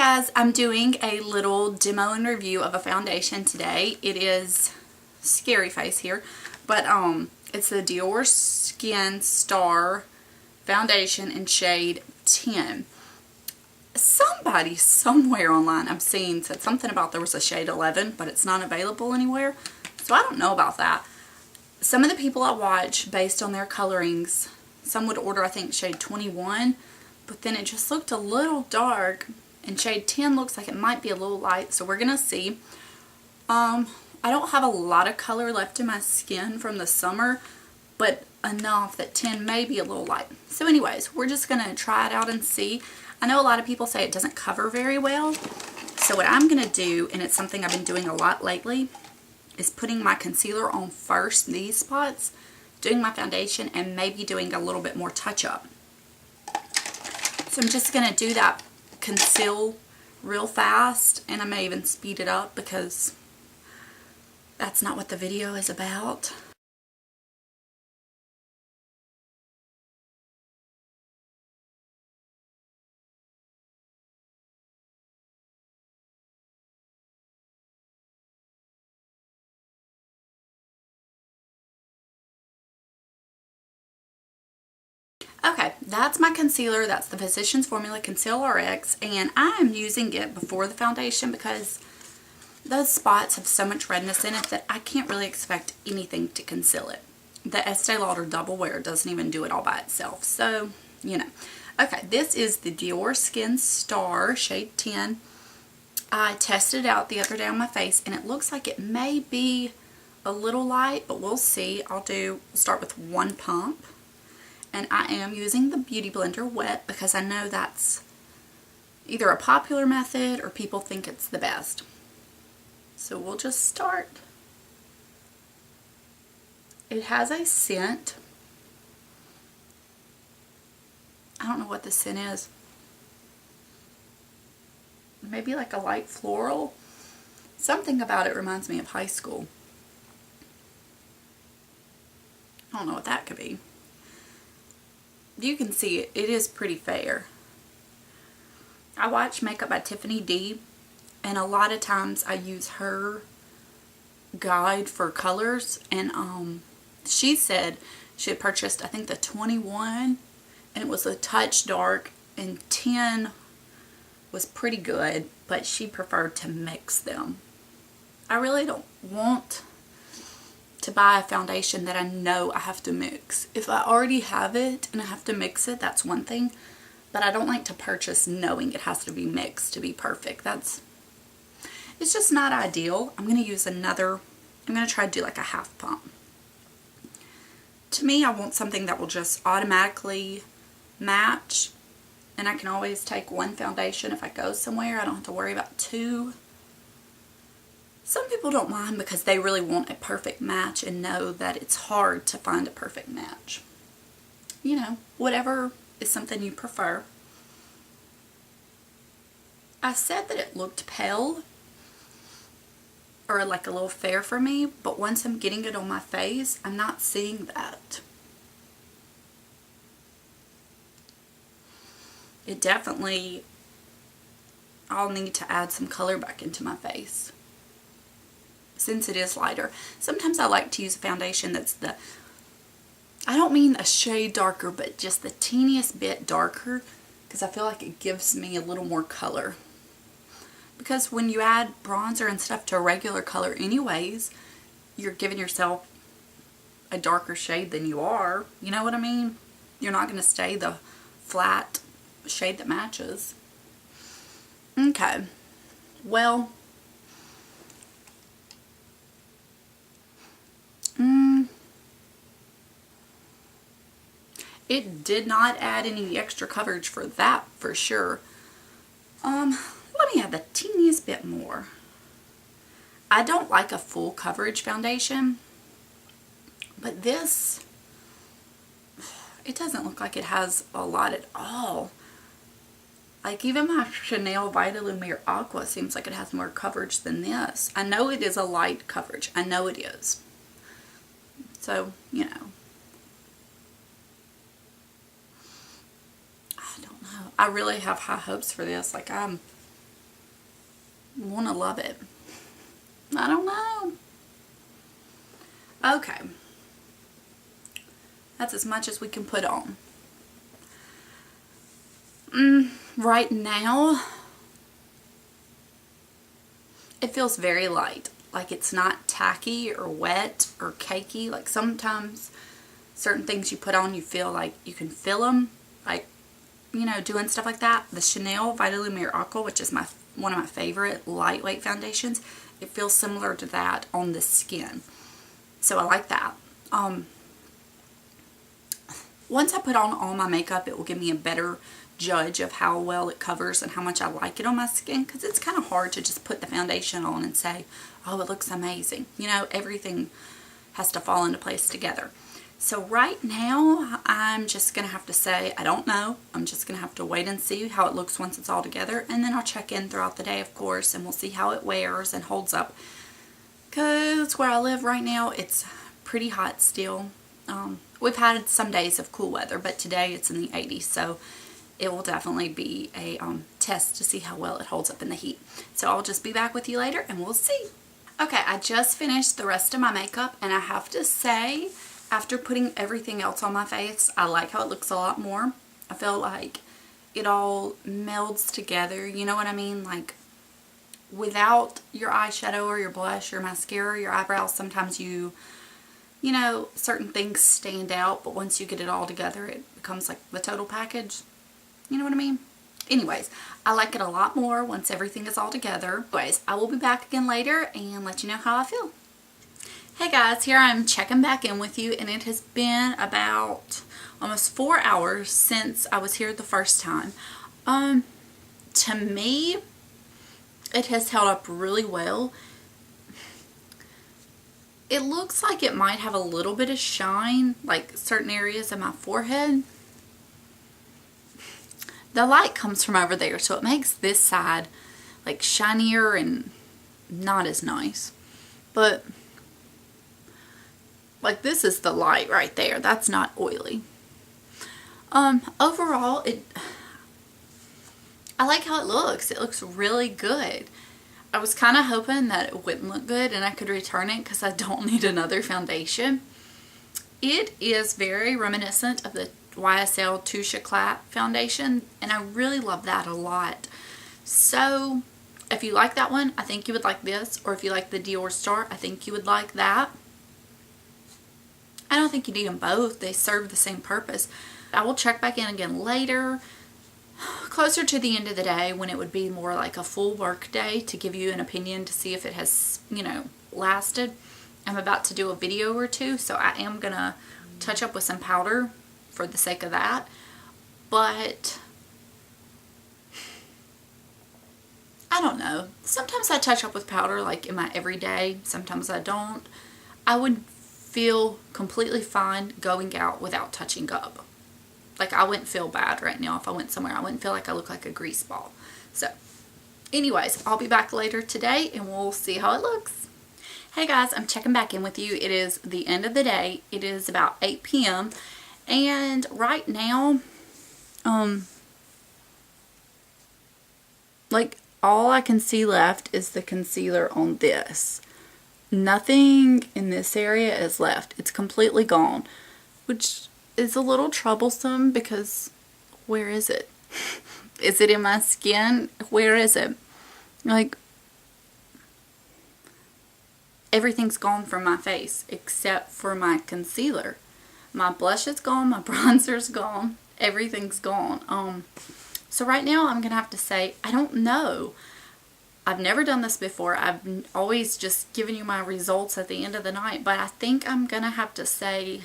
guys, I'm doing a little demo and review of a foundation today. It is scary face here, but it's the Dior Skin Star foundation in shade 10. Somebody somewhere online I've seen said something about there was a shade 11, but it's not available anywhere, so I don't know about that. Some of the people I watch, based on their colorings, some would order I think shade 21, but then it just looked a little dark, and shade 10 looks like it might be a little light, so we're gonna see. I don't have a lot of color left in my skin from the summer, but enough that 10 may be a little light. So anyways, we're just gonna try it out and see. I know a lot of people say it doesn't cover very well, so what I'm gonna do, and it's something I've been doing a lot lately, is putting my concealer on first, these spots, doing my foundation, and maybe doing a little bit more touch-up. So I'm just gonna do that conceal real fast, and I may even speed it up because that's not what the video is about. Okay, that's my concealer. That's the Physicians Formula Conceal RX, and I am using it before the foundation because those spots have so much redness in it that I can't really expect anything to conceal it. The Estee Lauder Double Wear doesn't even do it all by itself, so, you know. Okay, this is the Dior Skin Star shade 10. I tested it out the other day on my face, and it looks like it may be a little light, but we'll see. I'll start with one pump. And I am using the Beauty Blender wet because I know that's either a popular method or people think it's the best. So we'll just start. It has a scent. I don't know what the scent is. Maybe like a light floral. Something about it reminds me of high school. I don't know what that could be. You can see it is pretty fair. I watch Makeup by Tiffany D, and a lot of times I use her guide for colors, and she said she had purchased I think the 21, and it was a touch dark, and 10 was pretty good, but she preferred to mix them. I really don't want to buy a foundation that I know I have to mix. If I already have it and I have to mix it, that's one thing, but I don't like to purchase knowing it has to be mixed to be perfect. It's just not ideal. I'm going to use another, I'm going to try to do like a half pump. To me, I want something that will just automatically match, and I can always take one foundation if I go somewhere. I don't have to worry about two. Some people don't mind because they really want a perfect match and know that it's hard to find a perfect match. You know, whatever is something you prefer. I said that it looked pale or like a little fair for me, but once I'm getting it on my face, I'm not seeing that. It definitely, I'll need to add some color back into my face, since it is lighter. Sometimes I like to use a foundation that's I don't mean a shade darker, but just the teeniest bit darker, because I feel like it gives me a little more color. Because when you add bronzer and stuff to a regular color anyways, you're giving yourself a darker shade than you are. You know what I mean? You're not going to stay the flat shade that matches. Okay. Well, it did not add any extra coverage for that, for sure. Let me add the teeniest bit more. I don't like a full coverage foundation, but this, it doesn't look like it has a lot at all. Like even my Chanel Vitalumiere Aqua seems like it has more coverage than this. I know it is a light coverage. I know it is. So, you know. I don't know. I really have high hopes for this. Like I'm want to love it. I don't know. Okay. That's as much as we can put on. Right now, it feels very light. Like it's not tacky or wet or cakey. Like sometimes certain things you put on, you feel like you can feel them. Like, you know, doing stuff like that. The Chanel Vitalumiere Aqua, which is one of my favorite lightweight foundations, it feels similar to that on the skin. So I like that. Once I put on all my makeup, it will give me a better judge of how well it covers and how much I like it on my skin, because it's kind of hard to just put the foundation on and say, oh, it looks amazing. You know, everything has to fall into place together. So right now, I'm just going to have to say, I don't know. I'm just going to have to wait and see how it looks once it's all together. And then I'll check in throughout the day, of course, and we'll see how it wears and holds up. Because where I live right now, it's pretty hot still. We've had some days of cool weather, but today it's in the 80s, so it will definitely be a test to see how well it holds up in the heat. So I'll just be back with you later and we'll see. Okay, I just finished the rest of my makeup, and I have to say, after putting everything else on my face, I like how it looks a lot more. I feel like it all melds together, you know what I mean? Like, without your eyeshadow or your blush or mascara or your eyebrows, sometimes you know, certain things stand out, but once you get it all together, it becomes like the total package. You know what I mean? Anyways, I like it a lot more once everything is all together. Anyways, I will be back again later and let you know how I feel. Hey guys, here I'm checking back in with you, and it has been about almost 4 hours since I was here the first time. To me, it has held up really well. It looks like it might have a little bit of shine, like certain areas of my forehead. The light comes from over there, so it makes this side like shinier and not as nice. But like this is the light right there. That's not oily. Overall, I like how it looks. It looks really good. I was kind of hoping that it wouldn't look good and I could return it because I don't need another foundation. It is very reminiscent of the YSL Touche Eclat foundation, and I really love that a lot. So if you like that one, I think you would like this, or if you like the Dior Star, I think you would like that. I don't think you need them both. They serve the same purpose. I will check back in again later, closer to the end of the day, when it would be more like a full work day, to give you an opinion to see if it has, you know, lasted. I'm about to do a video or two, so I am going to touch up with some powder for the sake of that. But I don't know. Sometimes I touch up with powder like in my everyday. Sometimes I don't. I would feel completely fine going out without touching up. Like, I wouldn't feel bad right now if I went somewhere. I wouldn't feel like I look like a grease ball. So, anyways, I'll be back later today and we'll see how it looks. Hey guys, I'm checking back in with you. It is the end of the day. It is about 8 p.m. And right now, like, all I can see left is the concealer on this. Nothing in this area is left. It's completely gone, which is a little troublesome because where is it? Is it in my skin? Where is it? Like, everything's gone from my face except for my concealer. My blush is gone, my bronzer's gone, everything's gone. So right now I'm gonna have to say, I don't know. I've never done this before. I've always just given you my results at the end of the night, but I think I'm gonna have to say,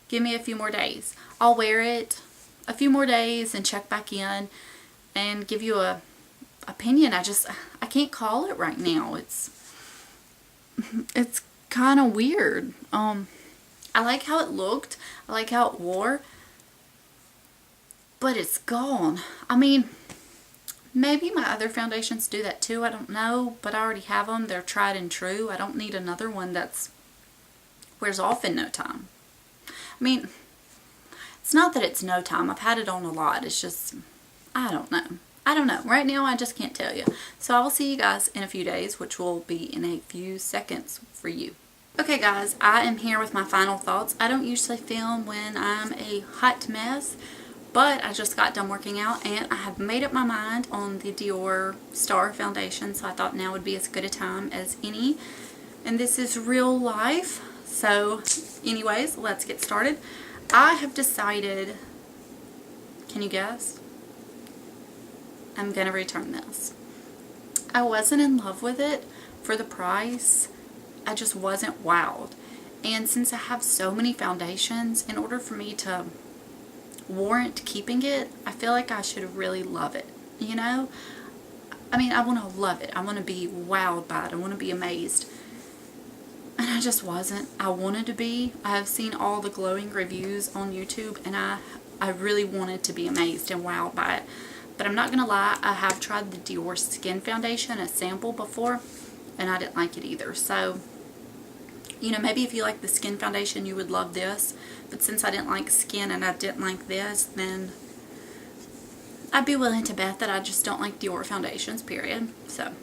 give me a few more days. I'll wear it a few more days and check back in and give you a opinion. I can't call it right now. It's kind of weird. I like how it looked. I like how it wore. But it's gone. I mean, maybe my other foundations do that too. I don't know. But I already have them. They're tried and true. I don't need another one that's wears off in no time. I mean, it's not that it's no time. I've had it on a lot. It's just, I don't know. I don't know. Right now, I just can't tell you. So I will see you guys in a few days, which will be in a few seconds for you. Okay guys, I am here with my final thoughts. I don't usually film when I'm a hot mess, but I just got done working out and I have made up my mind on the Dior Star Foundation, so I thought now would be as good a time as any. And this is real life. So anyways, let's get started. I have decided, can you guess? I'm going to return this. I wasn't in love with it for the price. I just wasn't wowed. And since I have so many foundations, in order for me to warrant keeping it, I feel like I should really love it. You know? I mean, I want to love it. I want to be wowed by it. I want to be amazed. And I just wasn't. I wanted to be. I have seen all the glowing reviews on YouTube, and I really wanted to be amazed and wowed by it. But I'm not going to lie, I have tried the Dior Skin Foundation, a sample before, and I didn't like it either. So, you know, maybe if you like the Skin Foundation, you would love this. But since I didn't like skin and I didn't like this, then I'd be willing to bet that I just don't like Dior foundations, period. So,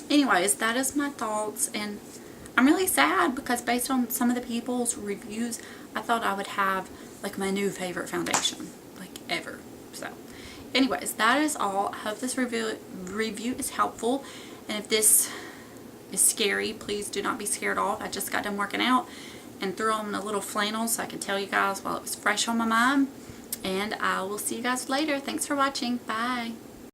anyways, that is my thoughts. And I'm really sad because based on some of the people's reviews, I thought I would have, like, my new favorite foundation, like, ever. So, anyways, that is all. I hope this review is helpful. And if this is scary, please do not be scared off. I just got done working out and threw on a little flannel so I could tell you guys while it was fresh on my mind. And I will see you guys later. Thanks for watching. Bye.